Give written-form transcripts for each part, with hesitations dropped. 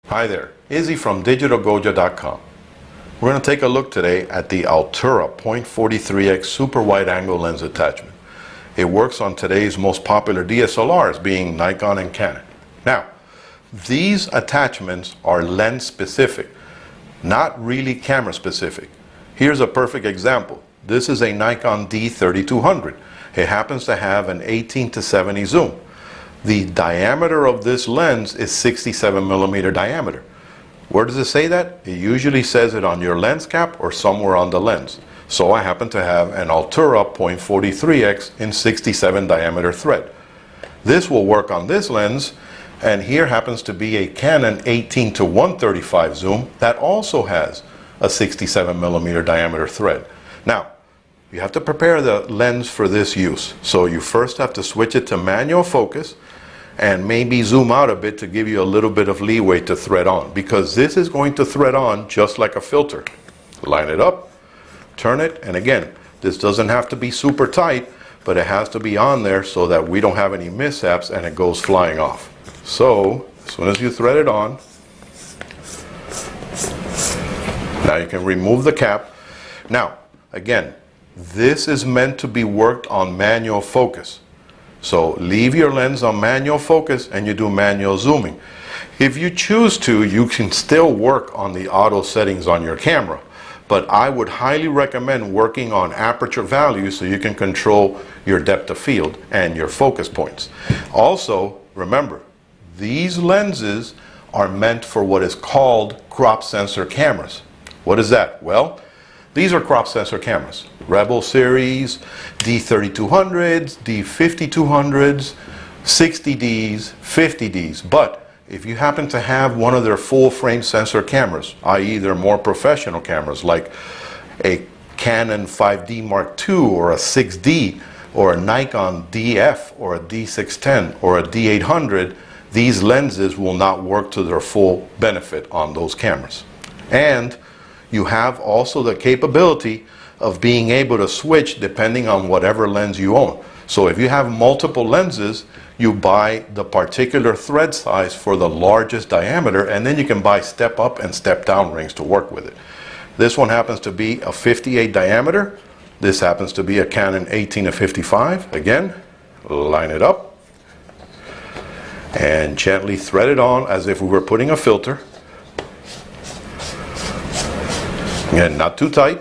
Hi there, Izzy from digitalgoja.com. We're going to take a look today at the Altura 0.43x super wide angle lens attachment. It works on today's most popular DSLRs, being Nikon and Canon. Now, these attachments are lens specific, not really camera specific. Here's a perfect example. This is a Nikon D3200. It happens to have an 18-70 zoom. The diameter of this lens is 67 millimeter diameter. Where does it say that? It usually says it on your lens cap or somewhere on the lens. So I happen to have an Altura 0.43x in 67 diameter thread. This will work on this lens, and here happens to be a Canon 18-135 zoom that also has a 67 millimeter diameter thread. Now, you have to prepare the lens for this use. So you first have to switch it to manual focus and maybe zoom out a bit to give you a little bit of leeway to thread on, because this is going to thread on just like a filter. Line it up, turn it, and again, this doesn't have to be super tight, but it has to be on there so that we don't have any mishaps and it goes flying off. So as soon as you thread it on, now you can remove the cap. Now again, this is meant to be worked on manual focus. So leave your lens on manual focus and you do manual zooming. If you choose to, you can still work on the auto settings on your camera, but I would highly recommend working on aperture values so you can control your depth of field and your focus points. Also, remember, these lenses are meant for what is called crop sensor cameras. What is that? Well, these are crop sensor cameras. Rebel series, D3200s, D5200s, 60Ds, 50Ds. But if you happen to have one of their full frame sensor cameras, i.e. their more professional cameras like a Canon 5D Mark II or a 6D or a Nikon DF or a D610 or a D800, these lenses will not work to their full benefit on those cameras. And you have also the capability of being able to switch depending on whatever lens you own. So if you have multiple lenses, you buy the particular thread size for the largest diameter, and then you can buy step up and step down rings to work with it. This one happens to be a 58 diameter. This happens to be a Canon 18-55. Again, line it up and gently thread it on as if we were putting a filter. Again, not too tight.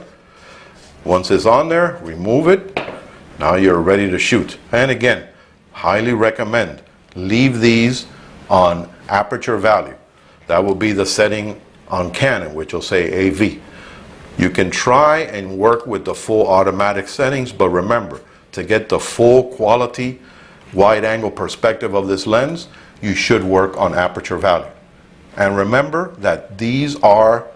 Once it's on there, remove it. Now you're ready to shoot. And again, highly recommend leave these on aperture value. That will be the setting on Canon, which will say AV. You can try and work with the full automatic settings, but remember, to get the full quality wide angle perspective of this lens, you should work on aperture value. And remember that these are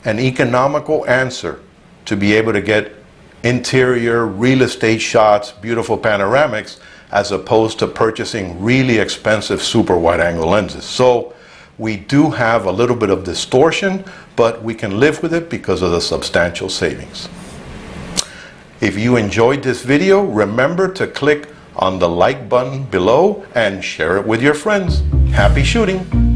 an economical answer to be able to get interior real estate shots, beautiful panoramics, as opposed to purchasing really expensive super wide angle lenses. So we do have a little bit of distortion, but we can live with it because of the substantial savings. If you enjoyed this video, remember to click on the like button below and share it with your friends. Happy shooting!